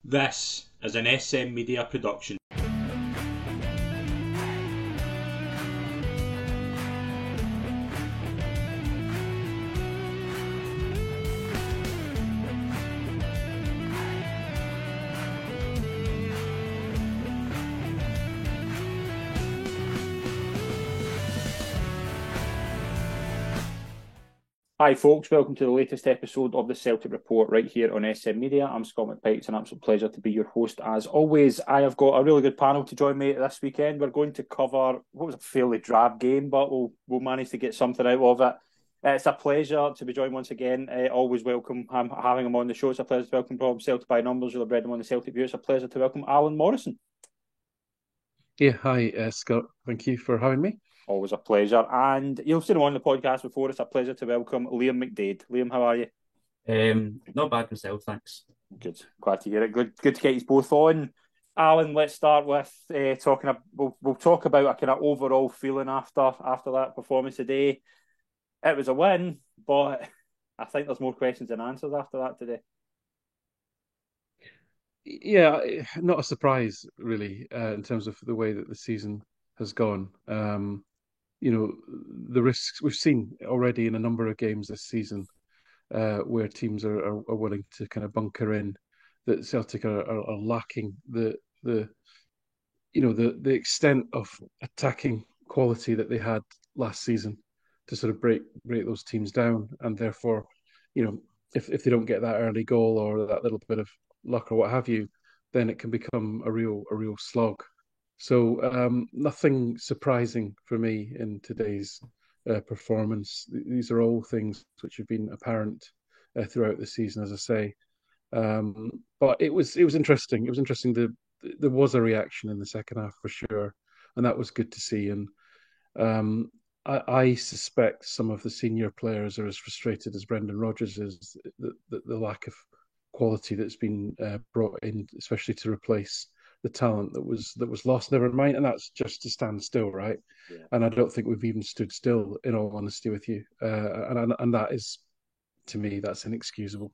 This is an SM Media production. Hi, folks. Welcome to the latest episode of the Celtic Report right here on SM Media. I'm Scott McPike. It's an absolute pleasure to be your host as always. I have got a really good panel to join me this weekend. We're going to cover what was a fairly drab game, but we'll manage to get something out of it. It's a pleasure to be joined once again. Always welcome having him on the show. It's a pleasure to welcome from Celtic by Numbers. You'll have read him on the Celtic View. It's a pleasure to welcome Alan Morrison. Yeah, hi, Scott. Thank you for having me. Always a pleasure. And you've seen him on the podcast before. It's a pleasure to welcome Liam McDade. Liam, how are you? Not bad myself, thanks. Good. Glad to hear it. Good to get you both on. Alan, let's start with talking. We'll talk about a kind of overall feeling after that performance today. It was a win, but I think there's more questions than answers after that today. Yeah, not a surprise really, in terms of the way that the season has gone. The risks we've seen already in a number of games this season, where teams are willing to kind of bunker in, that Celtic are lacking the extent of attacking quality that they had last season to sort of break those teams down, and therefore, if they don't get that early goal or that little bit of luck or what have you, then it can become a real slog. So nothing surprising for me in today's performance. These are all things which have been apparent throughout the season, as I say. But it was interesting. It was interesting. There was a reaction in the second half for sure, and that was good to see. And um, I suspect some of the senior players are as frustrated as Brendan Rodgers is, the lack of quality that's been brought in, especially to replace the talent that was lost. Never mind, and that's just to stand still, right? Yeah. And I don't think we've even stood still, in all honesty with you. And that is, to me, that's inexcusable.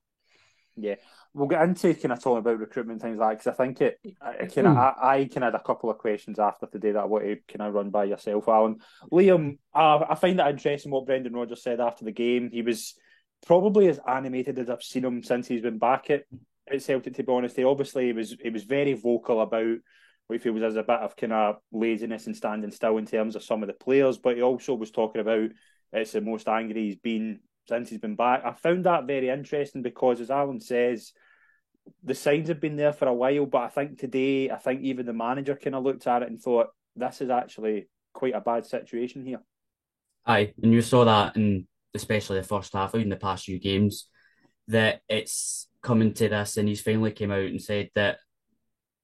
Yeah, we'll get into kind of talking about recruitment things like because I think I kind of had a couple of questions after today that I want to kind of run by yourself, Alan. Liam, I find that interesting what Brendan Rodgers said after the game. He was probably as animated as I've seen him since he's been back at Celtic. To be honest, he was very vocal about what he feels as a bit of kind of laziness and standing still in terms of some of the players, but he also was talking about it's the most angry he's been since he's been back. I found that very interesting because, as Alan says, the signs have been there for a while, but I think today, I think even the manager kind of looked at it and thought, this is actually quite a bad situation here. Aye, and you saw that in especially the first half, even the past few games, that it's coming to this, and he's finally came out and said that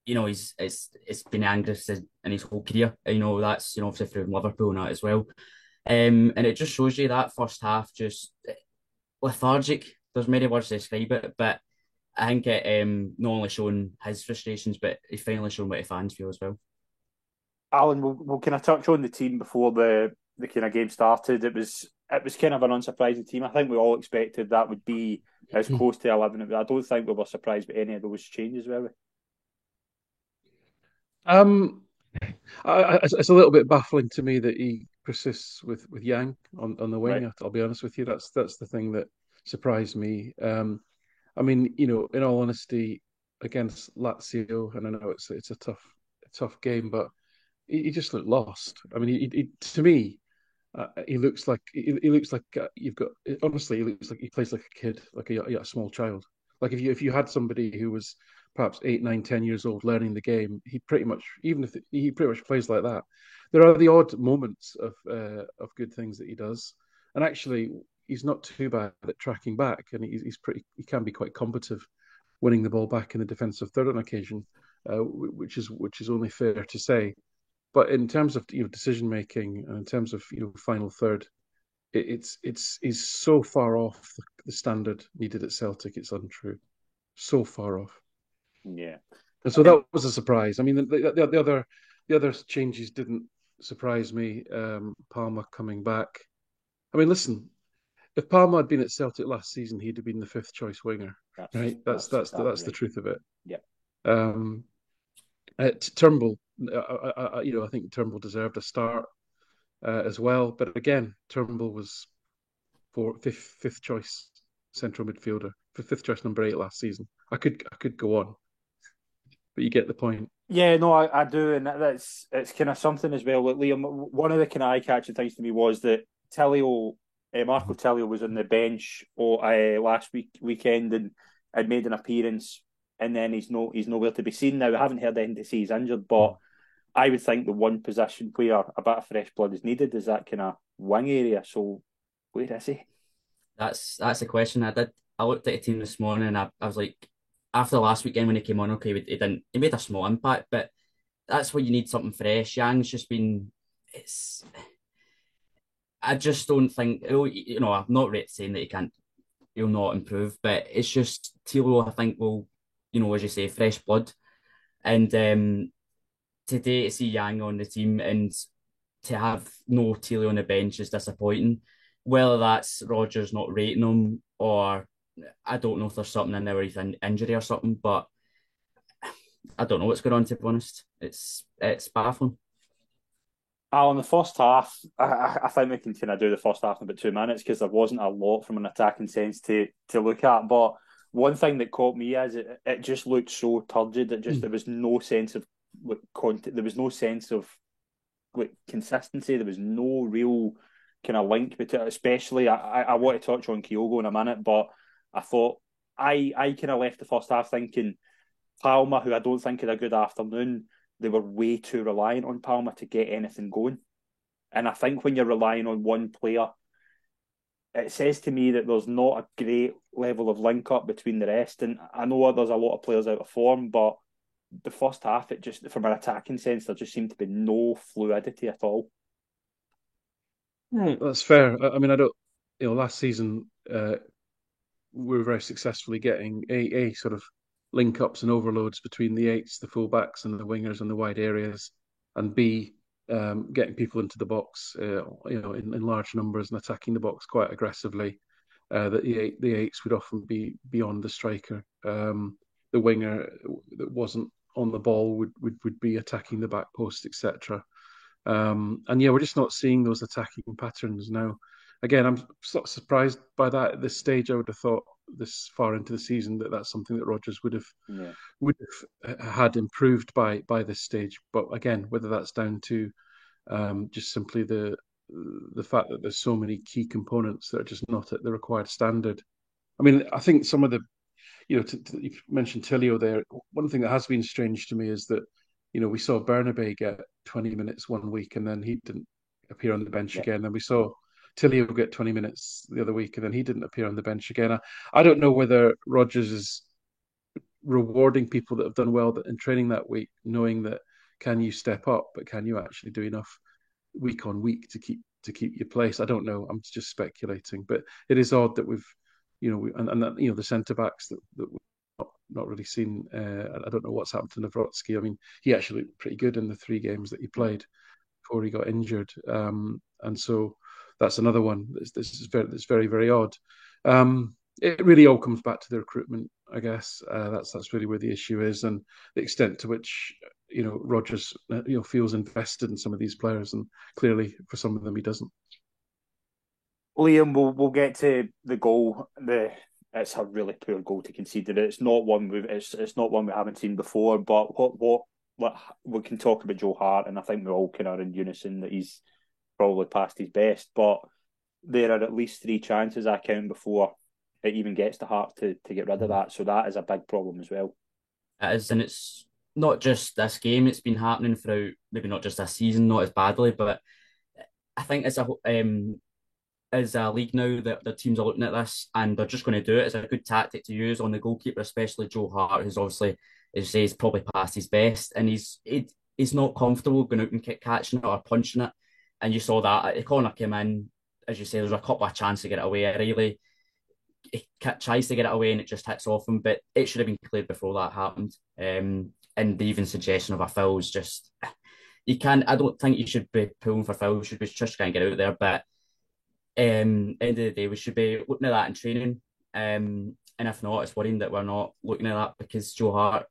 he's it's been angry in his whole career. That's obviously through Liverpool and that as well. And it just shows you that first half just lethargic. There's many words to describe it, but I think it not only shown his frustrations, but he's finally shown what the fans feel as well. Alan, we'll kind of touch on the team before the kind of game started. It was kind of an unsurprising team. I think we all expected that would be as close to 11. I don't think we were surprised by any of those changes, were we? Um, it's a little bit baffling to me that he persists with Yang on the Right. wing. I'll be honest with you. That's the thing that surprised me. I mean, in all honesty, against Lazio, and I know it's a tough game, but he just looked lost. I mean, he to me, he looks like you've got. Honestly, he looks like he plays like a kid, like a small child. Like if you had somebody who was perhaps 8, 9, 10 years old learning the game, he pretty much even if he pretty much plays like that. There are the odd moments of good things that he does, and actually he's not too bad at tracking back, and he can be quite combative, winning the ball back in the defensive third on occasion, which is only fair to say. But in terms of decision making and in terms of final third, it's is so far off the standard needed at Celtic. It's untrue, so far off. Yeah. And so that was a surprise. I mean, the other changes didn't surprise me. Palmer coming back. I mean, listen, if Palmer had been at Celtic last season, he'd have been the fifth choice winger, That's right? That's that's exactly that's the right. truth of it. Yeah. Turnbull, I think Turnbull deserved a start as well. But again, Turnbull was fifth choice central midfielder, fifth choice number 8 last season. I could go on, but you get the point. Yeah, no, I do, and it's kind of something as well. Like Liam, one of the kind of eye-catching things to me was that Marco Tilio was on the bench last weekend and had made an appearance, and then he's nowhere to be seen now. I haven't heard anything to say he's injured, but I would think the one position where a bit of fresh blood is needed is that kind of wing area. So where is he? That's a question. I looked at the team this morning and I was like, after the last weekend when he came on, okay, he made a small impact, but that's where you need something fresh. Yang's just been, I just don't think, I'm not really saying that he'll not improve, but it's just Tilo, I think, will, as you say, fresh blood. And today to see Yang on the team and to have no Tilo on the bench is disappointing. Whether that's Rodgers not rating him or I don't know if there's something in there where he's injury or something, but I don't know what's going on, to be honest. It's baffling. In the first half, I think we can kind of do the first half in about 2 minutes because there wasn't a lot from an attacking sense to look at. But one thing that caught me is it just looked so turgid that there was no sense of there was no sense of consistency. There was no real kind of link between it. Especially, I want to touch on Kyogo in a minute, but I thought I kind of left the first half thinking Palma, who I don't think had a good afternoon, they were way too reliant on Palma to get anything going. And I think when you're relying on one player, it says to me that there's not a great level of link up between the rest. And I know there's a lot of players out of form, but the first half, it just, from an attacking sense, there just seemed to be no fluidity at all. That's fair. I mean, I don't, last season we were very successfully getting a sort of link ups and overloads between the eights, the fullbacks, and the wingers in the wide areas, and B, getting people into the box, in large numbers and attacking the box quite aggressively. That the eights would often be beyond the striker. The winger that wasn't on the ball would be attacking the back post, etc. And yeah, we're just not seeing those attacking patterns now. Again, I'm sort of surprised by that at this stage. I would have thought this far into the season that's something that Rodgers would have had improved by this stage. But again, whether that's down to just simply the fact that there's so many key components that are just not at the required standard. I mean, I think some of the, you've mentioned Tilio there. One thing that has been strange to me is that, we saw Bernabei get 20 minutes one week and then he didn't appear on the bench again. And we saw Tilio get 20 minutes the other week and then he didn't appear on the bench again. I don't know whether Rodgers is rewarding people that have done well in training that week, knowing that can you step up, but can you actually do enough week on week to keep your place? I don't know. I'm just speculating, but it is odd that we've, the centre backs that we've not really seen. I don't know what's happened to Nawrocki. I mean, he actually looked pretty good in the 3 games that he played before he got injured, and so that's another one. This is very, very odd. It really all comes back to the recruitment, I guess. That's really where the issue is, and the extent to which Rodgers feels invested in some of these players, and clearly for some of them he doesn't. Liam, we'll get to the goal. It's a really poor goal to concede. It's not one we haven't seen before. But what we can talk about Joe Hart, and I think we're all kind of in unison that he's probably past his best. But there are at least 3 chances I count before it even gets to Hart to get rid of that. So that is a big problem as well. It is, and it's not just this game. It's been happening throughout, maybe not just this season, not as badly, but I think as a league now that the teams are looking at this and they're just going to do it. It's a good tactic to use on the goalkeeper, especially Joe Hart, who's obviously, as you say, is probably past his best, and he's not comfortable going out and catching it or punching it. And you saw that the corner came in, as you say, there's a couple of chances to get it away. Really, he tries to get it away and it just hits off him, but it should have been cleared before that happened. And the even suggestion of a foul is just, I don't think you should be pulling for foul. You should be just trying to get out there, but end of the day, we should be looking at that in training. And if not, it's worrying that we're not looking at that because Joe Hart,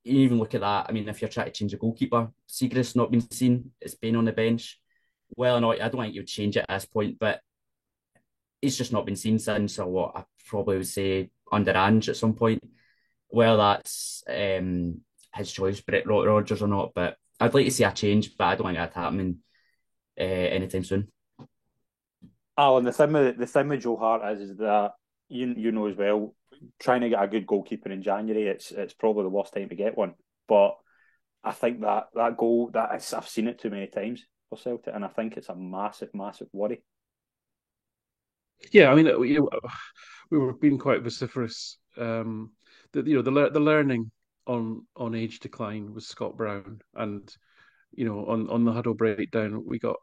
you even look at that. I mean, if you're trying to change a goalkeeper, Siegrist's not been seen. It's been on the bench. Well, no, I don't think you would change it at this point, but he's just not been seen since. So what I probably would say under Ange at some point. Well, that's his choice, Brett Rogers or not. But I'd like to see a change, but I don't think that's happening anytime soon. Alan, the thing with Joe Hart is that you know as well, trying to get a good goalkeeper in January, it's probably the worst time to get one. But I think that goal I've seen it too many times for Celtic, and I think it's a massive, massive worry. Yeah, I mean, we were being quite vociferous. The learning on age decline was Scott Brown, and on the huddle breakdown, we got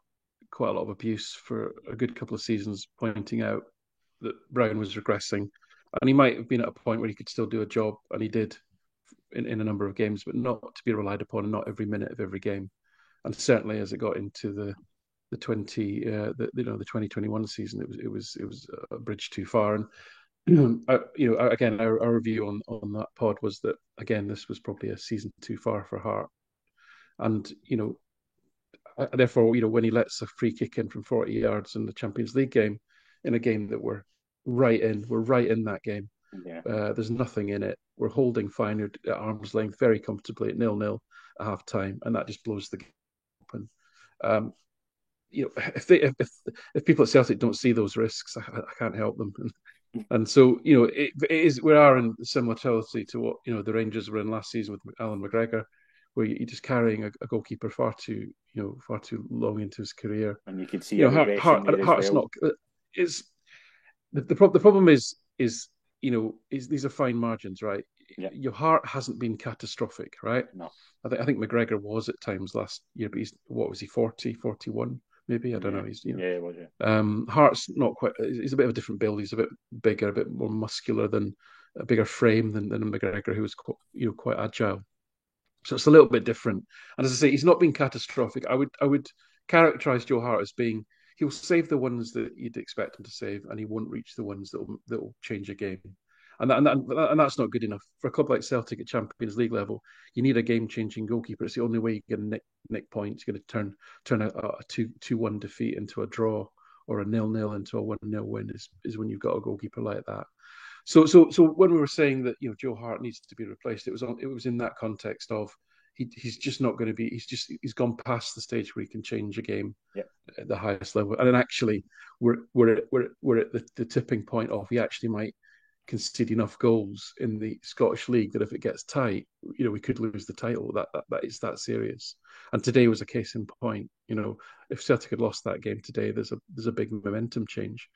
quite a lot of abuse for a good couple of seasons, pointing out that Brown was regressing, and he might have been at a point where he could still do a job, and he did in a number of games, but not to be relied upon, and not every minute of every game. And certainly as it got into the 2021 season, it was a bridge too far. And again, our review on that pod was that again this was probably a season too far for Hart, and therefore when he lets a free kick in from 40 yards in the Champions League game, in a game that we're right in that game. Yeah. There's nothing in it. We're holding Feyenoord at arm's length very comfortably at 0-0 at half time, and that just blows the game open. If people at Celtic don't see those risks, I can't help them. And so it is, we are in similarity to what the Rangers were in last season with Alan McGregor, where you're just carrying a goalkeeper far too long into his career. And you can see Hart's not. The problem is these are fine margins, right? Yeah. Your Hart hasn't been catastrophic, right? No. I think McGregor was at times last year, but he 40, 41 maybe? I don't know. It was, yeah. Hart's not quite. He's a bit of a different build. He's a bit bigger, a bit more muscular than a bigger frame than McGregor, who was quite agile. So it's a little bit different. And as I say, he's not been catastrophic. I would characterize Joe Hart as being, he'll save the ones that you'd expect him to save, and he won't reach the ones that will change a game. And that's not good enough for a club like Celtic at Champions League level. You need a game-changing goalkeeper. It's the only way you're going to nick points. You're going to turn a 2-1 defeat into a draw, or a 0-0 into a 1-0 win is when you've got a goalkeeper like that. So when we were saying that Joe Hart needs to be replaced, it was in that context of he's just not going to be. He's gone past the stage where he can change a game at the highest level. And then actually, we're at the tipping point of he actually might concede enough goals in the Scottish League that if it gets tight, we could lose the title. That is that serious. And today was a case in point. If Celtic had lost that game today, there's a big momentum change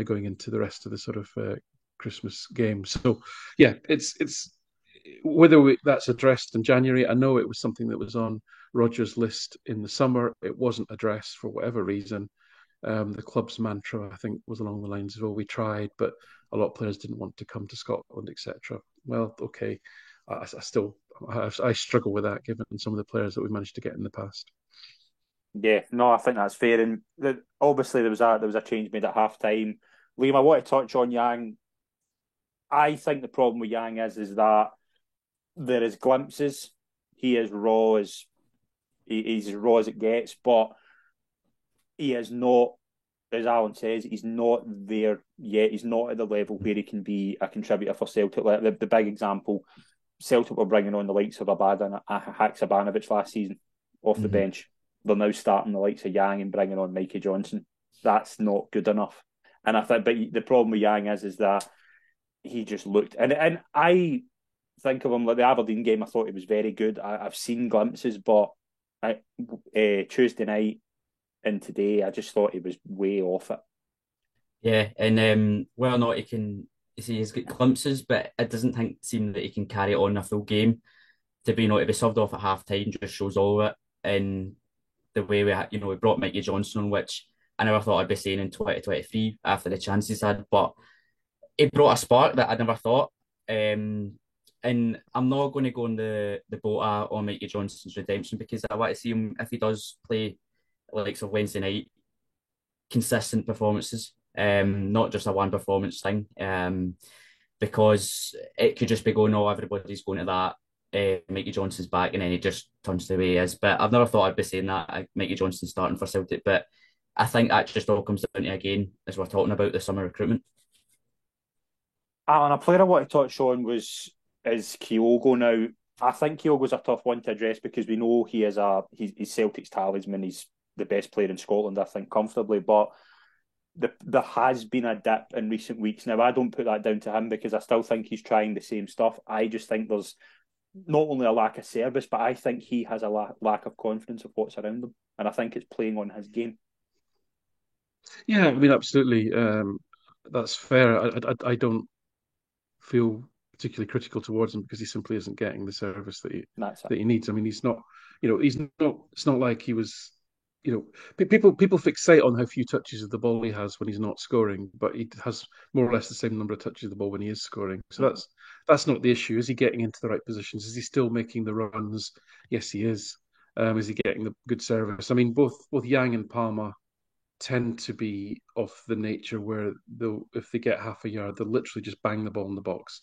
going into the rest of the sort of Christmas game. So yeah, it's whether that's addressed in January. I know it was something that was on Rodgers' list in the summer. It wasn't addressed for whatever reason. The club's mantra, I think, was along the lines of, "Oh, we tried, but a lot of players didn't want to come to Scotland, etc." Well, okay, I struggle with that given some of the players that we've managed to get in the past. Yeah, no, I think that's fair. And obviously there was a change made at half time. Liam, I want to touch on Yang. I think the problem with Yang is that there is glimpses. He is raw he's as raw as it gets, but he is not, as Alan says, he's not there yet. He's not at the level where he can be a contributor for Celtic. Like the big example, Celtic were bringing on the likes of Abadan and Haksabanovic last season off the bench. They're now starting the likes of Yang and bringing on Mikey Johnson. That's not good enough. And I think, but the problem with Yang is that he just looked, and I think of him like the Aberdeen game. I thought he was very good. I've seen glimpses, but Tuesday night and today, I just thought he was way off it. Yeah, and whether or not he can, he's got glimpses, but it doesn't seem that he can carry on a full game. To be subbed off at half time just shows all of it. And the way we brought Mikey Johnson on, which I never thought I'd be saying in 2023 after the chances had, but it brought a spark that I never thought. And I'm not going to go on the boat on Mikey Johnson's redemption, because I want to see him, if he does play likes of Wednesday night, consistent performances, not just a one performance thing, because it could just be going, oh, everybody's going to that, Mikey Johnson's back, and then he just turns to the way he is. But I've never thought I'd be saying that Mikey Johnston starting for Celtic, but I think that just all comes down to, again, as we're talking about the summer recruitment. And a player I want to touch on is Kyogo now. I think Kyogo's a tough one to address because we know he's Celtic's talisman. He's the best player in Scotland, I think, comfortably. But there has been a dip in recent weeks. Now, I don't put that down to him because I still think he's trying the same stuff. I just think there's not only a lack of service, but I think he has a lack of confidence of what's around him. And I think it's playing on his game. Yeah, I mean, absolutely. That's fair. I don't feel particularly critical towards him because he simply isn't getting the service that he needs. I mean, he's not. He's not. It's not like he was. People fixate on how few touches of the ball he has when he's not scoring, but he has more or less the same number of touches of the ball when he is scoring. So that's not the issue. Is he getting into the right positions? Is he still making the runs? Yes, he is. Is he getting the good service? I mean, both Yang and Palmer tend to be of the nature where if they get half a yard, they'll literally just bang the ball in the box.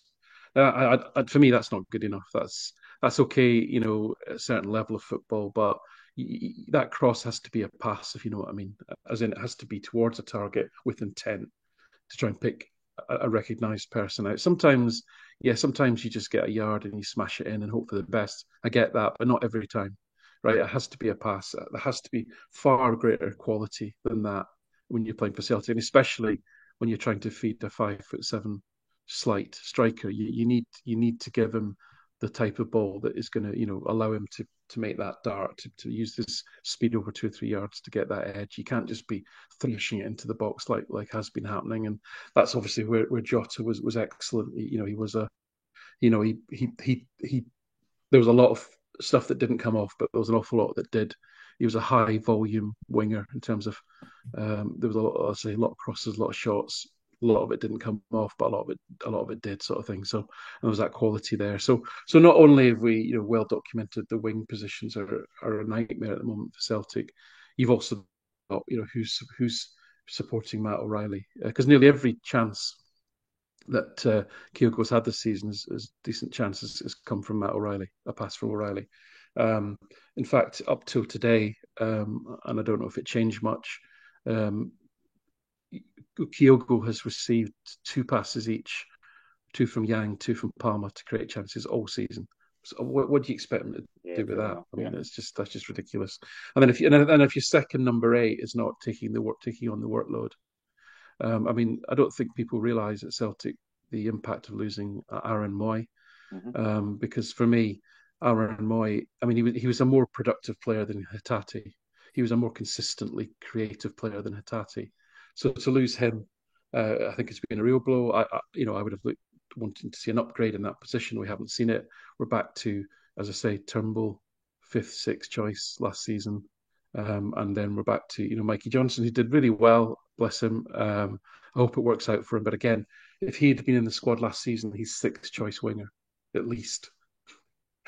For me, that's not good enough. That's okay, at a certain level of football, but that cross has to be a pass, if you know what I mean. As in, it has to be towards a target with intent to try and pick a recognised person out. Sometimes you just get a yard and you smash it in and hope for the best. I get that, but not every time, right? It has to be a pass. There has to be far greater quality than that when you're playing for Celtic, and especially when you're trying to feed a 5'7" slight striker. You need to give him the type of ball that is going to allow him to make that dart, to use this speed over 2 or 3 yards to get that edge. You can't just be thrashing it into the box like has been happening, and that's obviously where Jota was excellent. He was he there was a lot of stuff that didn't come off, but there was an awful lot that did. He was a high volume winger in terms of there was a lot of crosses, a lot of shots. A lot of it didn't come off, but a lot of it did, sort of thing. So there was that quality there. So not only have we well documented the wing positions are a nightmare at the moment for Celtic, you've also got who's supporting Matt O'Reilly because nearly every chance that Kyogo's had this season is decent chances has come from Matt O'Reilly, a pass from O'Reilly. In fact, up till today, and I don't know if it changed much. Kyogo has received 2 passes each, 2 from Yang, 2 from Palmer to create chances all season. So what do you expect him to do with that? I mean, that's just ridiculous. And then if your second number 8 is not taking on the workload, I mean, I don't think people realise at Celtic the impact of losing Aaron Moy, because for me, Aaron Moy, I mean, he was a more productive player than Hatate. He was a more consistently creative player than Hatate. So to lose him, I think it's been a real blow. I would have wanted to see an upgrade in that position. We haven't seen it. We're back to, as I say, Turnbull, 5th, 6th choice last season. And then we're back to, Mikey Johnston, who did really well, bless him. I hope it works out for him. But again, if he had been in the squad last season, he's 6th choice winger, at least.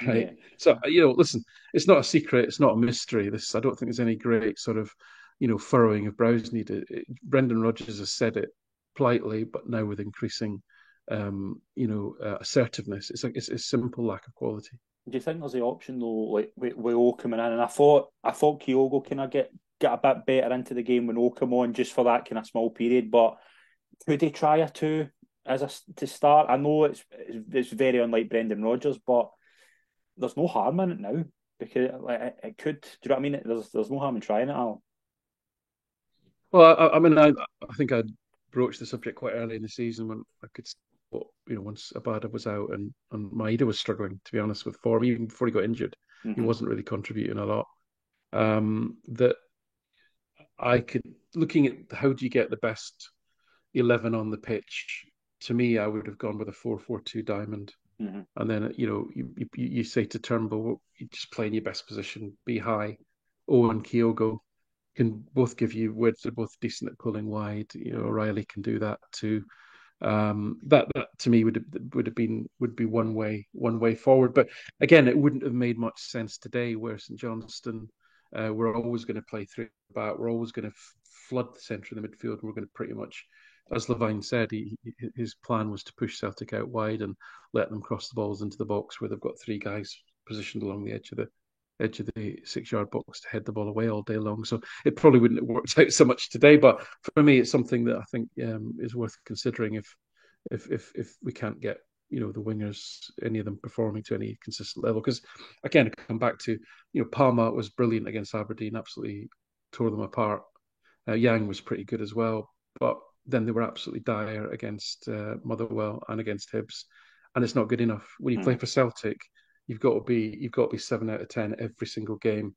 Right. Yeah. So, listen, it's not a secret. It's not a mystery. I don't think there's any great sort of, furrowing of brows needed. Brendan Rodgers has said it politely, but now with increasing, assertiveness. It's a simple lack of quality. Do you think there's the option though, like with O coming in? And I thought Kyogo kind of get a bit better into the game when O come on just for that kind of small period. But could he try a 2 to start? I know it's very unlike Brendan Rodgers, but there's no harm in it now because it could. Do you know what I mean? There's no harm in trying it, Al. Well, I mean, I think I broached the subject quite early in the season when I could. But once Abada was out and Maeda was struggling, to be honest, with form, even before he got injured, he wasn't really contributing a lot. That I could, looking at how do you get the best 11 on the pitch, to me, I would have gone with a 4-4-2 diamond. And then, you say to Turnbull, you just play in your best position, be high. Owen, Kyogo can both give you width, they're both decent at pulling wide. O'Reilly can do that too. That to me would be one way forward. But again, it wouldn't have made much sense today where St Johnstone we're always going to play 3 back. We're always going to flood the centre of the midfield. We're going to pretty much as Levine said, his plan was to push Celtic out wide and let them cross the balls into the box where they've got three guys positioned along the edge of the 6 yard box to head the ball away all day long. So it probably wouldn't have worked out so much today. But for me, it's something that I think is worth considering if we can't get the wingers, any of them performing to any consistent level. Because again, I come back to Palma was brilliant against Aberdeen, absolutely tore them apart. Yang was pretty good as well, but then they were absolutely dire against Motherwell and against Hibs, and it's not good enough. When you play for Celtic, you've got to be 7 out of 10 every single game,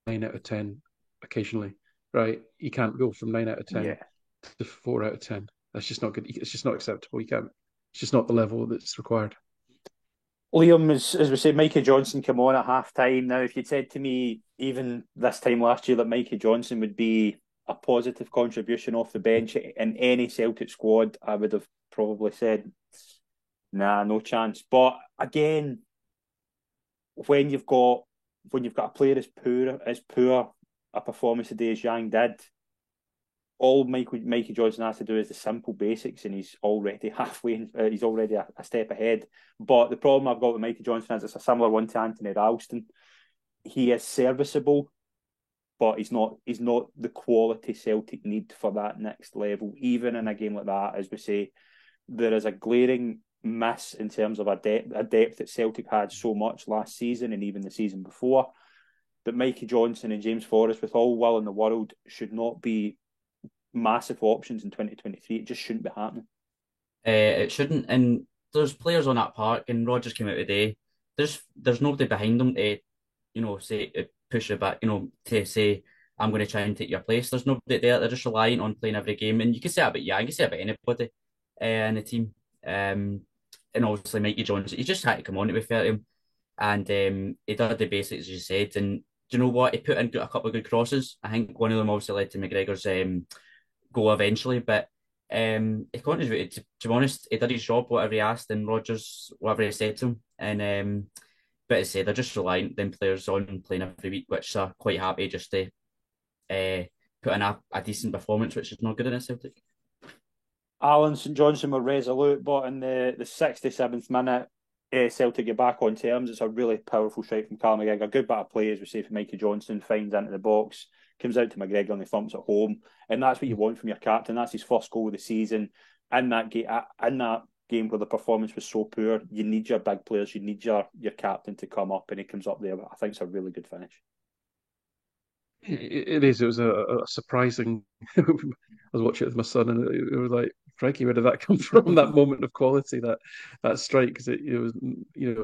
9 out of 10 occasionally, right? You can't go from 9 out of 10 to 4 out of 10. That's just not good. It's just not acceptable. You can't. It's just not the level that's required. Liam, as we say, Mikey Johnson came on at half time. Now, if you'd said to me even this time last year that Mikey Johnson would be a positive contribution off the bench in any Celtic squad, I would have probably said, nah, no chance. But again, when you've got a player as poor a performance today as Yang did, all Mikey Johnson has to do is the simple basics, and he's already halfway. He's already a step ahead. But the problem I've got with Mikey Johnson is it's a similar one to Anthony Ralston. He is serviceable, but he's not the quality Celtic need for that next level. Even in a game like that, as we say, there is a glaring miss in terms of a depth that Celtic had so much last season and even the season before. That Mikey Johnson and James Forrest, with all will in the world, should not be massive options in 2023. It just shouldn't be happening. It shouldn't. And there's players on that park, and Rodgers came out today. There's nobody behind them to, say push it back, to say I'm going to try and take your place. There's nobody there. They're just relying on playing every game. And you can say that about you can say that about anybody in the team. And obviously Mikey Johnson, he just had to come on, to be fair to him. And he did the basics, as you said. And do you know what? He put in a couple of good crosses. I think one of them obviously led to McGregor's goal eventually, but he contributed. To be honest, he did his job, whatever he asked, and Rodgers, whatever he said to him. And but as I say, they're just reliant on players on playing every week, which are quite happy just to put in a decent performance, which is not good in a Celtic. Alan St Johnstone were resolute, but in the 67th minute, Celtic get back on terms. It's a really powerful strike from Callum McGregor. A good bit of play, as we say, for Mikey Johnson. Finds into the box, comes out to McGregor and he thumps it home. And that's what you want from your captain. That's his first goal of the season. In that game where the performance was so poor, you need your big players, you need your captain to come up, and he comes up there. I think it's a really good finish. It is. It was a surprising. I was watching it with my son, and it was like, crikey, where did that come from? That moment of quality, that strike, because it was,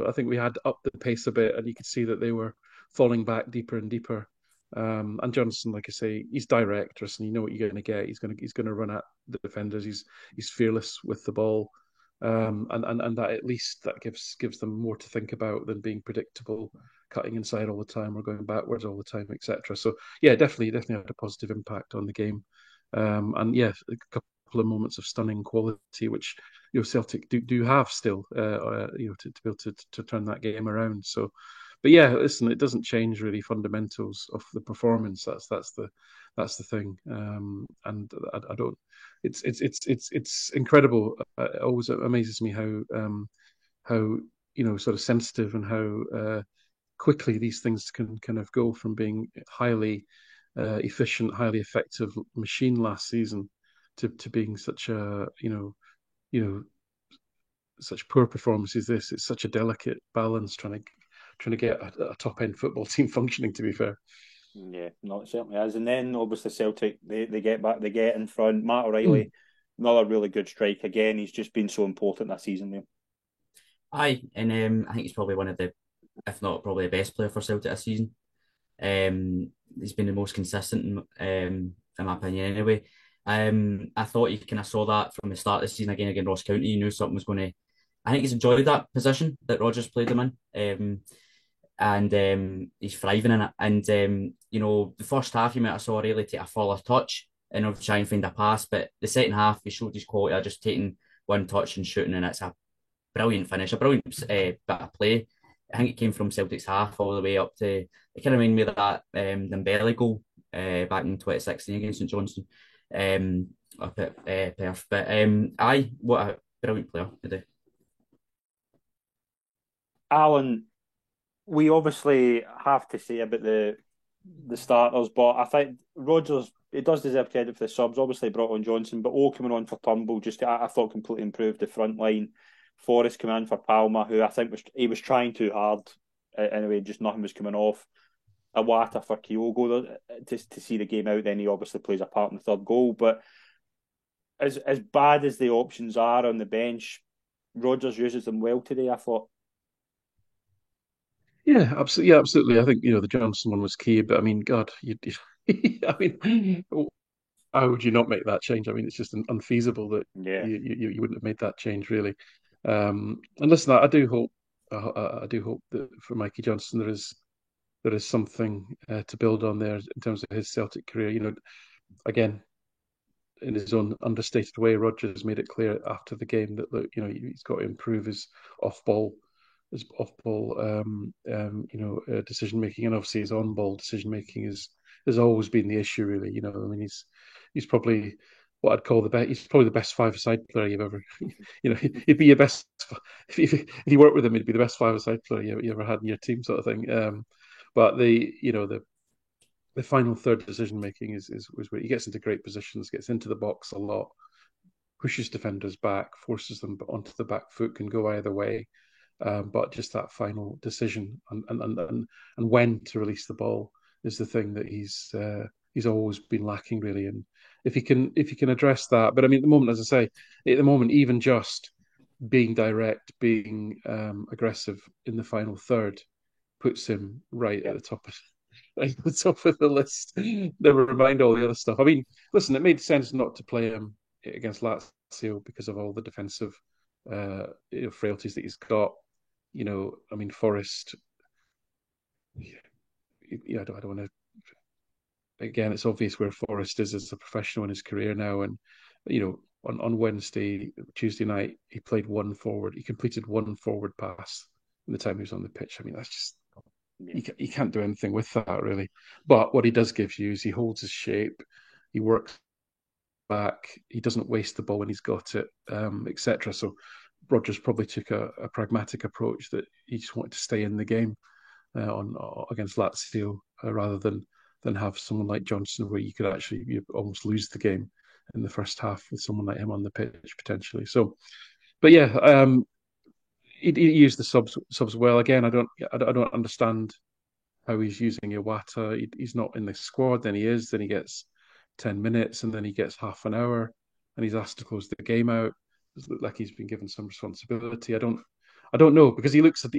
I think we had upped the pace a bit, and you could see that they were falling back deeper and deeper. And Johnson, like I say, he's direct, and you know what you're going to get. He's going to run at the defenders. He's fearless with the ball, and that at least that gives them more to think about than being predictable, cutting inside all the time or going backwards all the time, etc. So yeah, definitely had a positive impact on the game. And yeah, a couple of moments of stunning quality, which Celtic do have still, to be able to turn that game around. So, but yeah, listen, it doesn't change really fundamentals of the performance. That's the thing. And I don't. It's incredible. It always amazes me how sort of sensitive and how quickly these things can kind of go from being highly efficient, highly effective machine last season to being such a such poor performances. It's such a delicate balance trying to get a top end football team functioning. To be fair, yeah, no, it certainly is. And then obviously Celtic they get back, they get in front. Matt O'Reilly, another really good strike again. He's just been so important this season, Liam. Aye, and I think he's probably one of the, if not probably the best player for Celtic this season. He's been the most consistent, in my opinion, anyway. I thought you kind of saw that from the start of the season again against Ross County. You knew something was going to. I think he's enjoyed that position that Rodgers played him in, and he's thriving in it. And the first half you might have saw O'Reilly take a fuller touch in order to try and find a pass, but the second half he showed his quality of just taking one touch and shooting, and it's a brilliant finish, a brilliant bit of play. I think it came from Celtic's half all the way up to. It kind of reminded me of that Dembele goal back in 2016 against St Johnstone. up at Perth. But aye, what a brilliant player today. Alan, we obviously have to say about the starters, but I think Rodgers, he does deserve credit for the subs. Obviously brought on Johnson, but all coming on for Turnbull just I thought completely improved the front line. Forrest coming in for Palmer, who I think was trying too hard. Anyway, just nothing was coming off. Iwata for Kyogo to see the game out. Then he obviously plays a part in the third goal. But as bad as the options are on the bench, Rodgers uses them well today. I thought. Yeah, absolutely. Yeah, absolutely. I think the Johnson one was key, but I mean, God, I mean, how would you not make that change? I mean, it's just unfeasible that Yeah. you wouldn't have made that change really. And listen, I do hope that for Mikey Johnson there is something to build on there in terms of his Celtic career. Again, in his own understated way, Rodgers made it clear after the game that look, he's got to improve his off ball, decision making, and obviously his on ball decision making has always been the issue. Really, I mean, he's probably what I'd call the best. He's probably the best five-a-side player you've ever. He'd be your best if you work with him. He'd be the best five-a-side player you ever had in your team, sort of thing. But the final third decision making is where he gets into great positions, gets into the box a lot, pushes defenders back, forces them onto the back foot, can go either way. But just that final decision and when to release the ball is the thing that he's always been lacking really. And if he can address that, but I mean at the moment, as I say, at the moment, even just being direct, being aggressive in the final third puts him right at the top of the list. Never mind all the other stuff. I mean, listen, it made sense not to play him against Lazio because of all the defensive frailties that he's got. I mean, Forrest. I don't want to. Again, it's obvious where Forrest is as a professional in his career now, and on Tuesday night, he played one forward. He completed one forward pass in the time he was on the pitch. I mean, that's just you can't do anything with that really. But what he does give you is he holds his shape, he works back, he doesn't waste the ball when he's got it, etc. So Rodgers probably took a pragmatic approach that he just wanted to stay in the game against Lazio rather than have someone like Johnson where you could actually almost lose the game in the first half with someone like him on the pitch potentially. So, but yeah, he used the subs well. Again, I don't understand how he's using Iwata. He's not in the squad, then he is, then he gets 10 minutes, and then he gets half an hour, and he's asked to close the game out. It looks like he's been given some responsibility. I don't know, because he looks a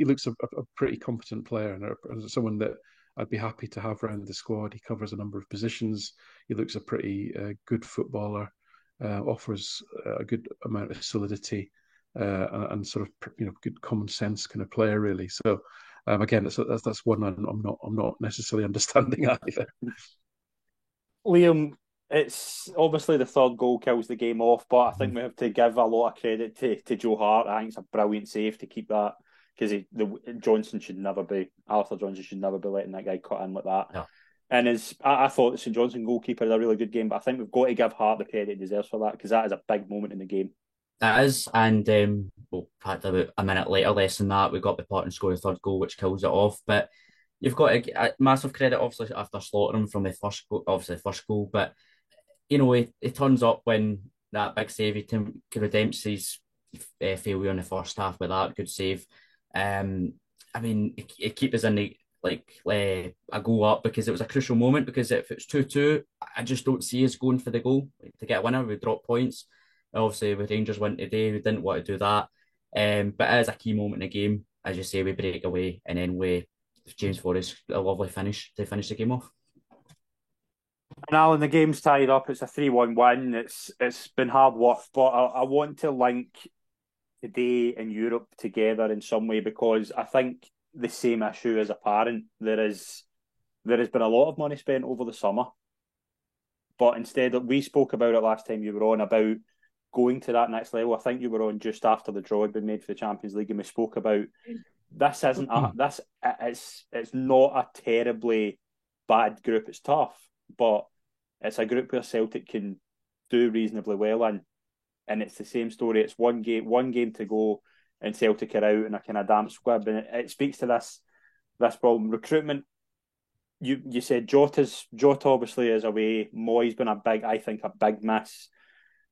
pretty competent player and someone that I'd be happy to have around the squad. He covers a number of positions. He looks a pretty good footballer, offers a good amount of solidity and sort of good common sense kind of player really. So again, that's one I'm not necessarily understanding either. Liam, it's obviously the third goal kills the game off, but I think we have to give a lot of credit to Joe Hart. I think it's a brilliant save to keep that because Arthur Johnson should never be letting that guy cut in like that. Yeah. And I thought the St Johnstone goalkeeper had a really good game, but I think we've got to give Hart the credit he deserves for that because that is a big moment in the game. That is, and well, in fact, about a minute later, less than that, we got the part and score the third goal, which kills it off. But you've got a massive credit, obviously, after slaughtering from the first goal, obviously the first goal. But he turns up when that big save he to Dempsey's failure in the first half with that good save. I mean, it keep us in the a goal up because it was a crucial moment. Because if it's 2-2, I just don't see us going for the goal to get a winner. We drop points. Obviously, with Rangers win today, we didn't want to do that. But it is a key moment in the game. As you say, we break away and then we James Forrest a lovely finish to finish the game off. And Alan, the game's tied up. It's a 3-1 win. It's been hard work, but I want to link today in Europe together in some way because I think the same issue is apparent. There has been a lot of money spent over the summer, but instead we spoke about it last time you were on about going to that next level. I think you were on just after the draw had been made for the Champions League, and we spoke about this isn't it's not a terribly bad group. It's tough, but it's a group where Celtic can do reasonably well in, and it's the same story. It's one game to go, and Celtic are out in a kind of damp squib, and it speaks to this problem. Recruitment. You said Jota obviously is away. Moy's been a big miss.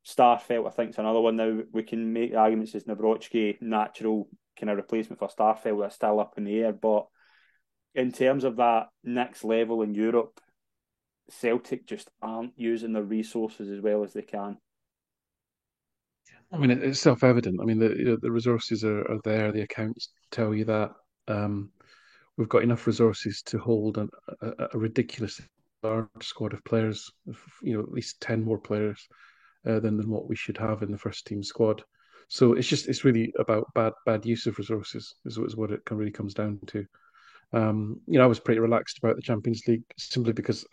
Starfelt, I think, is another one. Now we can make arguments as Nawrocki, natural kind of replacement for Starfelt, that's still up in the air. But in terms of that next level in Europe, Celtic just aren't using their resources as well as they can. I mean, it's self-evident. I mean, the resources are there. The accounts tell you that. We've got enough resources to hold a ridiculous large squad of players. At least 10 more players than what we should have in the first team squad. So it's really about bad use of resources is what it really comes down to. I was pretty relaxed about the Champions League simply because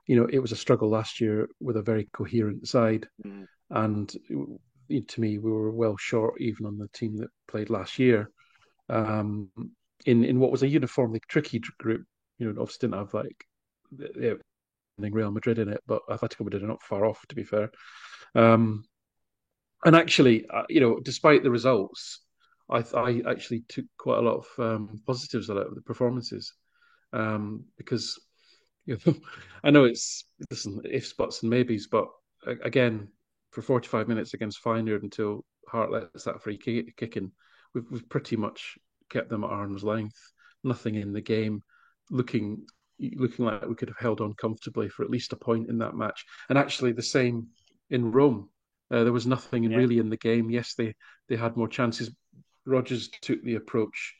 it was a struggle last year with a very coherent side, and to me we were well short even on the team that played last year. In what was a uniformly tricky group, obviously didn't have Real Madrid in it, but Atletico Madrid are not far off, to be fair. And actually, despite the results, I actually took quite a lot of positives out of the performances, because I know it's ifs, buts, and maybes, but again, for 45 minutes against Feyenoord until Hart lets that free kick in, we've pretty much kept them at arm's length. Nothing in the game looking like we could have held on comfortably for at least a point in that match. And actually the same in Rome. There was nothing really in the game. Yes, they had more chances. Rodgers took the approach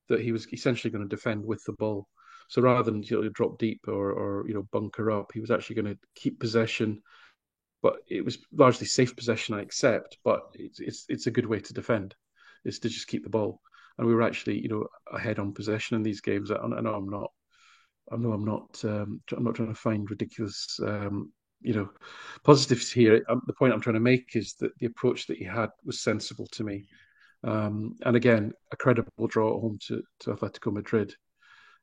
that he was essentially going to defend with the ball. So rather than drop deep or bunker up, he was actually going to keep possession. But it was largely safe possession, I accept. But it's a good way to defend, is to just keep the ball. And we were actually ahead on possession in these games. I know I'm not trying to find ridiculous positives here. The point I'm trying to make is that the approach that he had was sensible to me. And again, a credible draw at home to Atletico Madrid.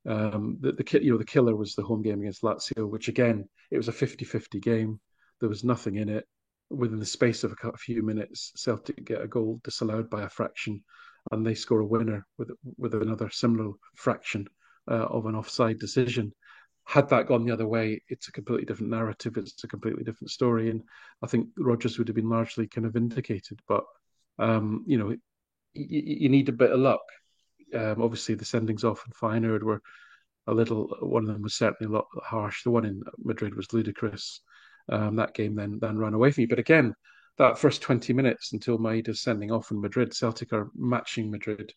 The killer was the home game against Lazio, which again, it was a 50-50 game. There was nothing in it. Within the space of a few minutes, Celtic get a goal disallowed by a fraction, and they score a winner with another similar fraction of an offside decision. Had that gone the other way, it's a completely different narrative. It's a completely different story, and I think Rodgers would have been largely kind of vindicated. But you need a bit of luck. Obviously, the sendings off in Feyenoord were one of them was certainly a lot harsh. The one in Madrid was ludicrous. That game then ran away from you. But again, that first 20 minutes until Maeda's sending off in Madrid, Celtic are matching Madrid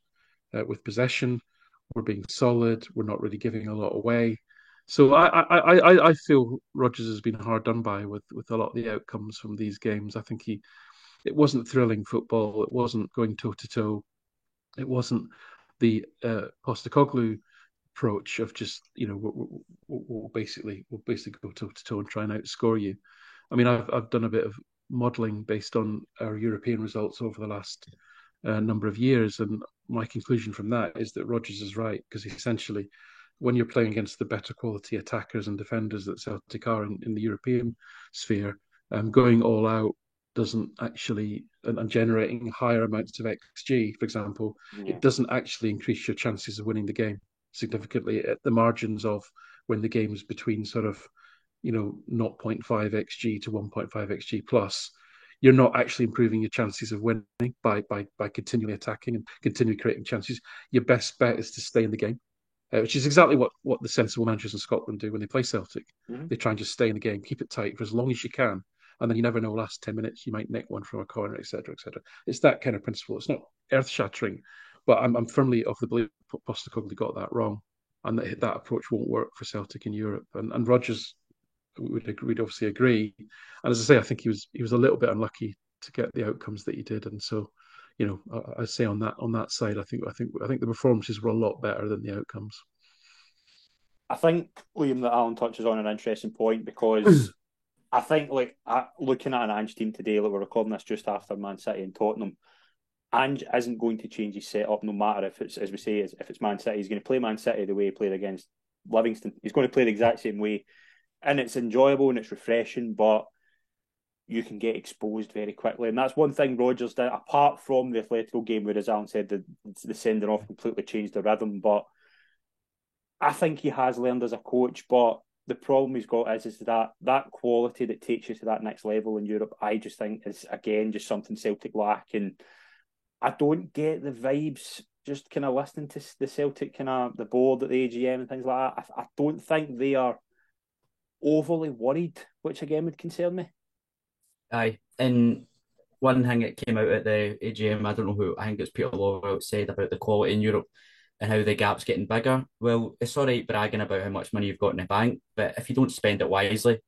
with possession. We're being solid. We're not really giving a lot away. So I feel Rodgers has been hard done by with a lot of the outcomes from these games. I think it wasn't thrilling football. It wasn't going toe to toe. It wasn't the Postecoglou approach of just we'll basically go toe to toe and try and outscore you. I mean, I've done a bit of modelling based on our European results over the last number of years, and my conclusion from that is that Rodgers is right, because essentially, when you're playing against the better quality attackers and defenders that Celtic are in the European sphere, going all out doesn't actually, and generating higher amounts of XG, for example, it doesn't actually increase your chances of winning the game significantly at the margins of when the game is between sort of 0.5 XG to 1.5 XG plus. You're not actually improving your chances of winning by continually attacking and continually creating chances. Your best bet is to stay in the game, which is exactly what the sensible managers in Scotland do when they play Celtic. They try and just stay in the game, keep it tight for as long as you can, and then you never know, last 10 minutes you might nick one from a corner, etc., etc. It's that kind of principle. It's not earth-shattering, but I'm firmly of the belief Postecoglou got that wrong, and that approach won't work for Celtic in Europe. And Rodgers would obviously agree. And as I say, I think he was a little bit unlucky to get the outcomes that he did. And so, I say on that side, I think the performances were a lot better than the outcomes. I think, Liam, that Alan touches on an interesting point, because I think, looking at an Ange team today, we're recording this just after Man City and Tottenham, Ange isn't going to change his setup no matter if it's, as we say, if it's Man City. He's going to play Man City the way he played against Livingston. He's going to play the exact same way. And it's enjoyable and it's refreshing, but you can get exposed very quickly. And that's one thing Rodgers did, apart from the Atletico game where, as Alan said, the sending off completely changed the rhythm. But I think he has learned as a coach, but the problem he's got is that quality that takes you to that next level in Europe. I just think is again just something Celtic lack, and I don't get the vibes. Just kind of listening to the Celtic kind of the board at the AGM and things like that. I don't think they are overly worried, which again would concern me. Aye, and one thing that came out at the AGM, I don't know who, I think it's Peter Lawwell said about the quality in Europe and how the gap's getting bigger. Well, it's all right bragging about how much money you've got in the bank, but if you don't spend it wisely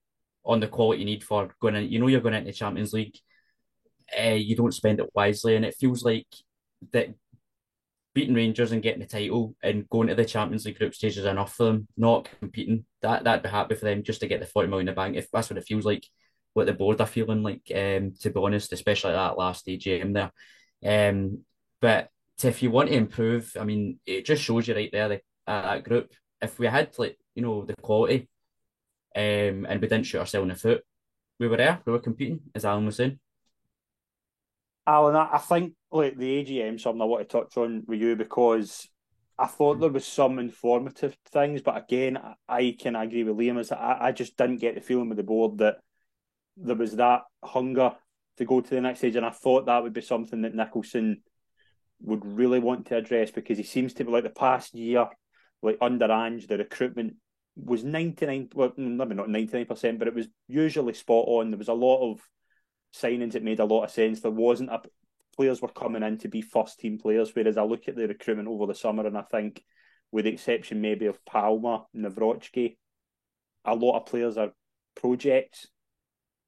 on the quality you need for going in, you're going into the Champions League, you don't spend it wisely, and it feels like that beating Rangers and getting the title and going to the Champions League group stage is enough for them, not competing. That'd be happy for them just to get the 40 million in the bank. If that's what it feels like, what the board are feeling like, to be honest, especially that last AGM there. But if you want to improve, I mean, it just shows you right there that group. If we had the quality, and we didn't shoot ourselves in the foot, we were there, we were competing, as Alan was saying. Alan, I think like the AGM, something I want to touch on with you because I thought there was some informative things, but again, I can agree with Liam is that I just didn't get the feeling with the board that there was that hunger to go to the next stage, and I thought that would be something that Nicholson would really want to address because he seems to be like the past year, like under Ange, the recruitment was 99, well, maybe not 99%, but it was usually spot on. There was a lot of signings that made a lot of sense. There wasn't players were coming in to be first team players, whereas I look at the recruitment over the summer and I think, with the exception maybe of Palma, Nawrocki, a lot of players are projects.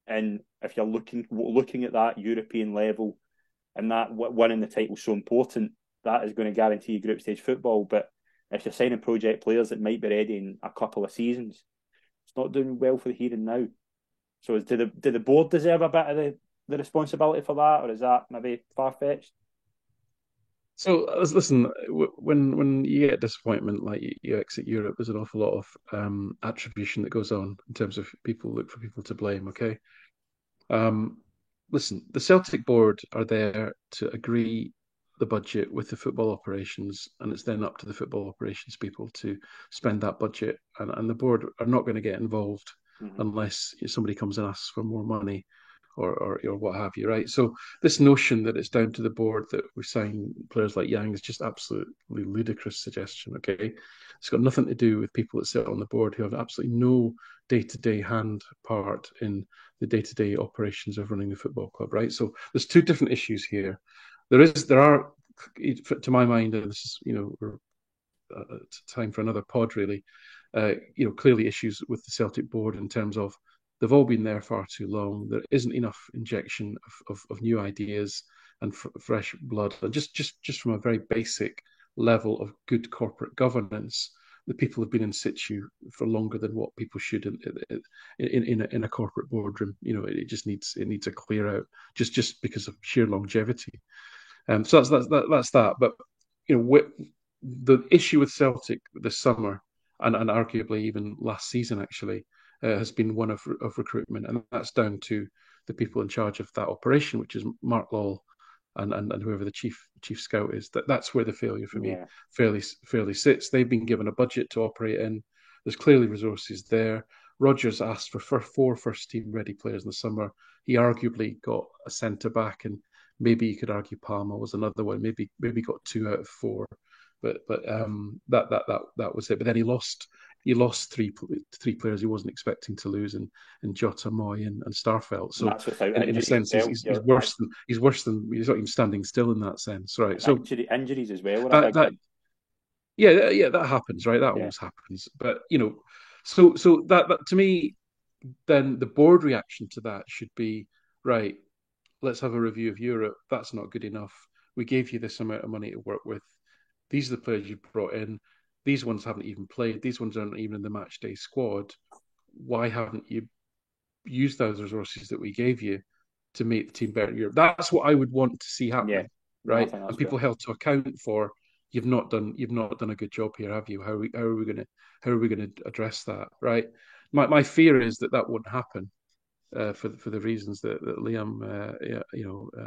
And if you're looking at that European level and that winning the title is so important, that is going to guarantee you group stage football. But if you're signing project players that might be ready in a couple of seasons, it's not doing well for the here and now. So do the board deserve a bit of the responsibility for that, or is that maybe far-fetched? So listen, when you get disappointment, like you exit Europe, there's an awful lot of attribution that goes on in terms of people look for people to blame. Okay, listen, the Celtic board are there to agree the budget with the football operations, and it's then up to the football operations people to spend that budget, and the board are not going to get involved unless somebody comes and asks for more money or what have you, right? So this notion that it's down to the board that we sign players like Yang is just absolutely ludicrous suggestion, okay? It's got nothing to do with people that sit on the board who have absolutely no day-to-day hand part in the day-to-day operations of running the football club, right? So there's two different issues here. There are, to my mind, and this is, we're time for another pod, really. Clearly issues with the Celtic board in terms of they've all been there far too long. There isn't enough injection of new ideas and fresh blood. And just from a very basic level of good corporate governance, the people have been in situ for longer than what people should in a corporate boardroom. It needs a clear out just because of sheer longevity. So that's that. But the issue with Celtic this summer and arguably even last season actually has been one of recruitment, and that's down to the people in charge of that operation, which is Mark Lawwell and whoever the chief scout is. That's where the failure for me fairly sits. They've been given a budget to operate in. There's clearly resources there. Rodgers asked for 4 first-team ready players in the summer. He arguably got a centre back, and maybe you could argue Palma was another one. Maybe got 2 out of 4, but that was it. But then he lost three players he wasn't expecting to lose, in Jota, Moy, and Starfelt. So in a sense, he's worse than he's not even standing still in that sense, right? So injuries as well. That happens, right? That always happens. But so that to me, then the board reaction to that should be right. Let's have a review of Europe. That's not good enough. We gave you this amount of money to work with. These are the players you brought in. These ones haven't even played. These ones aren't even in the match day squad. Why haven't you used those resources that we gave you to make the team better in Europe? That's what I would want to see happen, right? And people held to account for you've not done a good job here, have you? How are we going to address that, right? My fear is that won't happen. for the reasons that Liam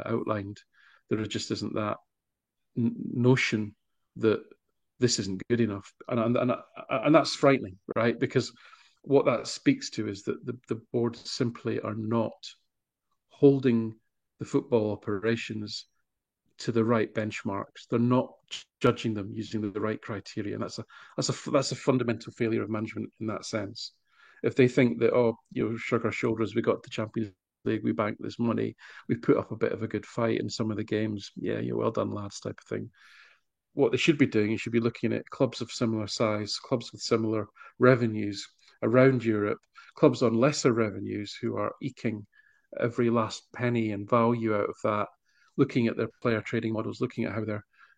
outlined. There just isn't that notion that this isn't good enough, and that's frightening, right? Because what that speaks to is that the board simply are not holding the football operations to the right benchmarks. They're not judging them using the right criteria, and that's a fundamental failure of management in that sense. If they think that, shrug our shoulders, we got the Champions League, we banked this money, we put up a bit of a good fight in some of the games, yeah, you're well done, lads, type of thing. What they should be doing, you should be looking at clubs of similar size, clubs with similar revenues around Europe, clubs on lesser revenues who are eking every last penny and value out of that, looking at their player trading models, looking at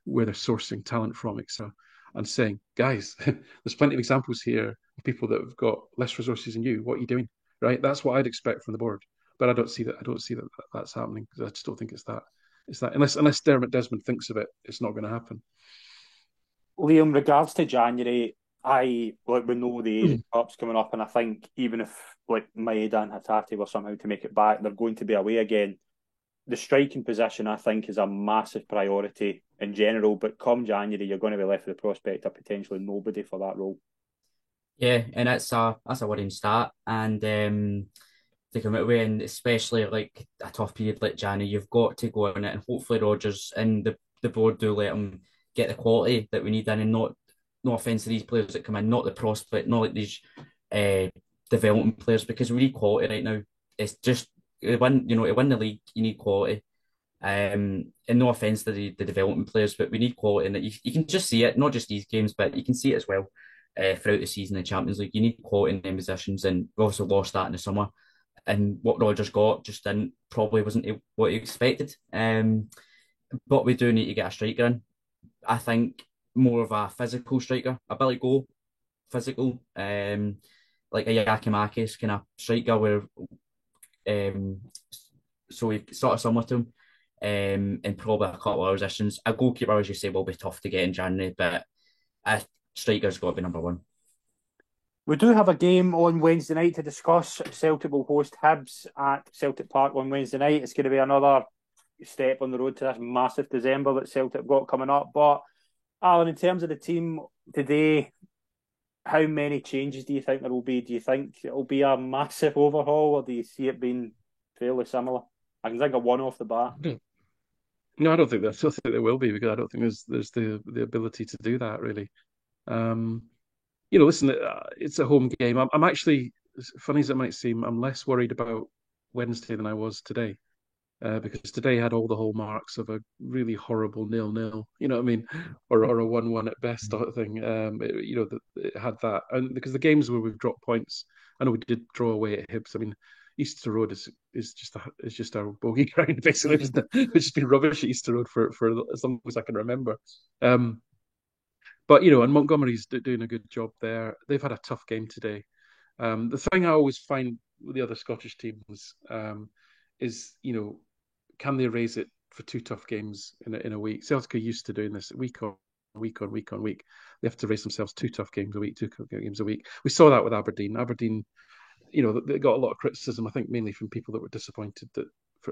where they're sourcing talent from, etc., and saying, guys, there's plenty of examples here of people that have got less resources than you. What are you doing? Right? That's what I'd expect from the board. But I don't see that that's happening, because I just don't think it's that. It's that unless Dermot Desmond thinks of it, it's not going to happen. Liam, regards to January, we know the Asian Cup's coming up, and I think even if Maeda and Hatate were somehow to make it back, they're going to be away again. The striking position, I think, is a massive priority in general, but come January, you're going to be left with the prospect of potentially nobody for that role. Yeah, and that's a worrying start, and to come away, and especially like a tough period like January, you've got to go on it, and hopefully Rodgers and the board do let him get the quality that we need in, and not, no offence to these players that come in, not the prospect, not like these development players, because we need quality right now. It's just to win the league, you need quality. And no offence to the development players, but we need quality, and that you can just see it, not just these games, but you can see it as well throughout the season in the Champions League. You need quality in them positions, and we also lost that in the summer. And what Rodgers got just probably wasn't what he expected. But we do need to get a striker in. I think more of a physical striker, a Billy Goal physical, like a Yakimakis kind of striker, where so we sort of similar to him, and probably a couple of positions. A goalkeeper, as you say, will be tough to get in January, but a striker's got to be number one. We do have a game on Wednesday night to discuss. Celtic will host Hibs at Celtic Park on Wednesday night. It's going to be another step on the road to this massive December that Celtic have got coming up. But Alan, in terms of the team today, how many changes do you think there will be? Do you think it will be a massive overhaul, or do you see it being fairly similar? I can think of one off the bat. No, I don't think that. I still think there will be, because I don't think there's the ability to do that, really. Listen, it's a home game. I'm actually, as funny as it might seem, I'm less worried about Wednesday than I was today, because today had all the hallmarks of a really horrible 0-0. You know what I mean, or a 1-1 at best sort of thing. It had that, and because the games where we've dropped points, I know we did draw away at Hibs. I mean, Easter Road is just our bogey ground, basically. It's just been rubbish at Easter Road for as long as I can remember. But and Montgomery's doing a good job there. They've had a tough game today. The thing I always find with the other Scottish teams is, can they raise it for two tough games in a week? Celtic are used to doing this week on week. They have to raise themselves two tough games a week, We saw that with Aberdeen. Aberdeen, they got a lot of criticism, I think, mainly from people that were disappointed that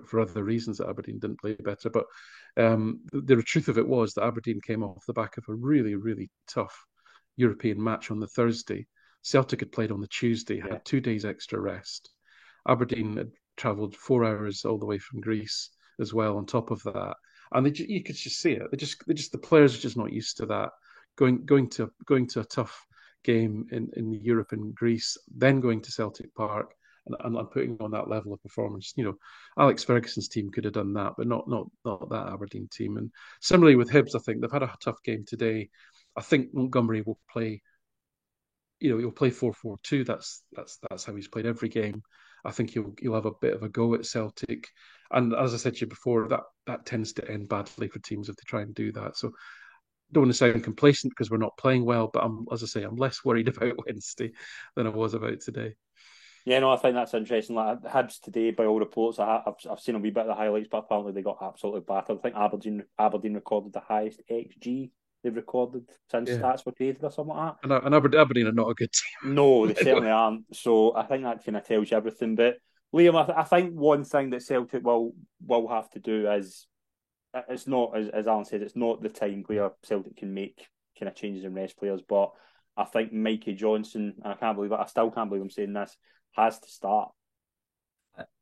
for other reasons that Aberdeen didn't play better. But the truth of it was that Aberdeen came off the back of a really, really tough European match on the Thursday. Celtic had played on the Tuesday, had 2 days extra rest. Aberdeen had travelled 4 hours all the way from Greece as well on top of that. And you could just see it. The players are just not used to that. Going to a tough game in Europe and Greece, then going to Celtic Park and putting on that level of performance. Alex Ferguson's team could have done that, but not that Aberdeen team. And similarly with Hibs, I think they've had a tough game today. I think Montgomery will play. He'll play 4-4-2. That's how he's played every game. I think he'll have a bit of a go at Celtic. And as I said to you before, that tends to end badly for teams if they try and do that. So don't want to sound complacent because we're not playing well, but as I say, I'm less worried about Wednesday than I was about today. Yeah, no, I think that's interesting. Like Hibs today, by all reports, I've seen a wee bit of the highlights, but apparently they got absolutely battered. I think Aberdeen recorded the highest XG they've recorded since stats were created or something like that. And Aberdeen are not a good team. No, they certainly aren't. So I think that kind of tells you everything. But Liam, I think one thing that Celtic will have to do is, it's not, as Alan said, it's not the time where Celtic can make kind of changes and rest players, but I think Mikey Johnson, and I still can't believe I'm saying this, has to start.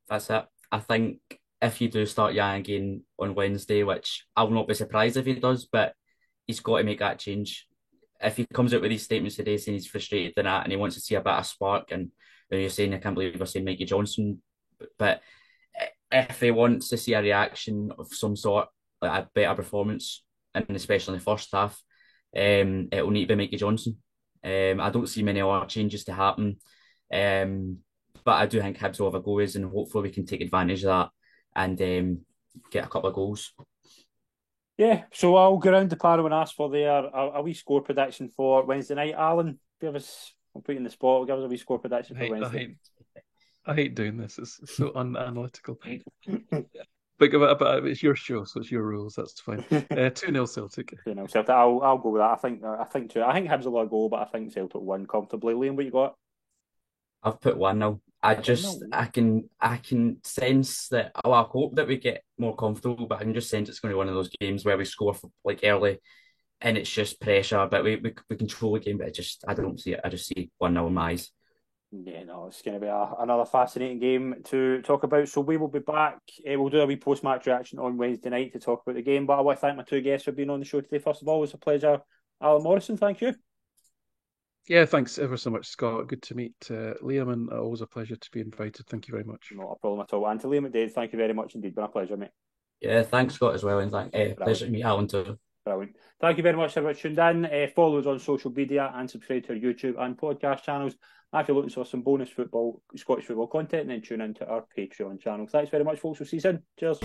That's it. I think if you do start Jan again on Wednesday, which I will not be surprised if he does, but he's got to make that change. If he comes out with these statements today saying he's frustrated in that and he wants to see a bit of spark, and you're saying, I can't believe you're saying Mikey Johnson, but if he wants to see a reaction of some sort, like a better performance, and especially in the first half, it will need to be Mikey Johnson. I don't see many other changes to happen. But I do think Hibs will have a go, and hopefully we can take advantage of that and get a couple of goals. Yeah, so I'll go around the panel and ask for a wee score prediction for Wednesday night. Alan, I'll put you in the spot. Give us a wee score prediction for Wednesday. I hate doing this. It's so unanalytical. But it's your show, so it's your rules. That's fine. 2-0 Celtic. 2-0 Celtic. I'll go with that. I think Hibs will have a goal, but I think Celtic will win comfortably. Liam, what you got? I've put 1-0. I can sense that. Well, I hope that we get more comfortable, but I can just sense it's going to be one of those games where we score like early, and it's just pressure. But we control the game, but I don't see it. I just see 1-0 in my eyes. Yeah, no, it's going to be another fascinating game to talk about. So we will be back. We'll do a wee post-match reaction on Wednesday night to talk about the game. But I want to thank my two guests for being on the show today. First of all, it was a pleasure. Alan Morrison, thank you. Yeah, thanks ever so much, Scott. Good to meet Liam, and always a pleasure to be invited. Thank you very much. Not a problem at all. And to Liam McDade, thank you very much indeed. Been a pleasure, mate. Yeah, thanks, Scott, as well. And pleasure to meet Alan too. Brilliant. Thank you very much for tuned in. Follow us on social media and subscribe to our YouTube and podcast channels. And if you're looking for some bonus Scottish football content, then tune in to our Patreon channel. Thanks very much, folks. We'll see you soon. Cheers.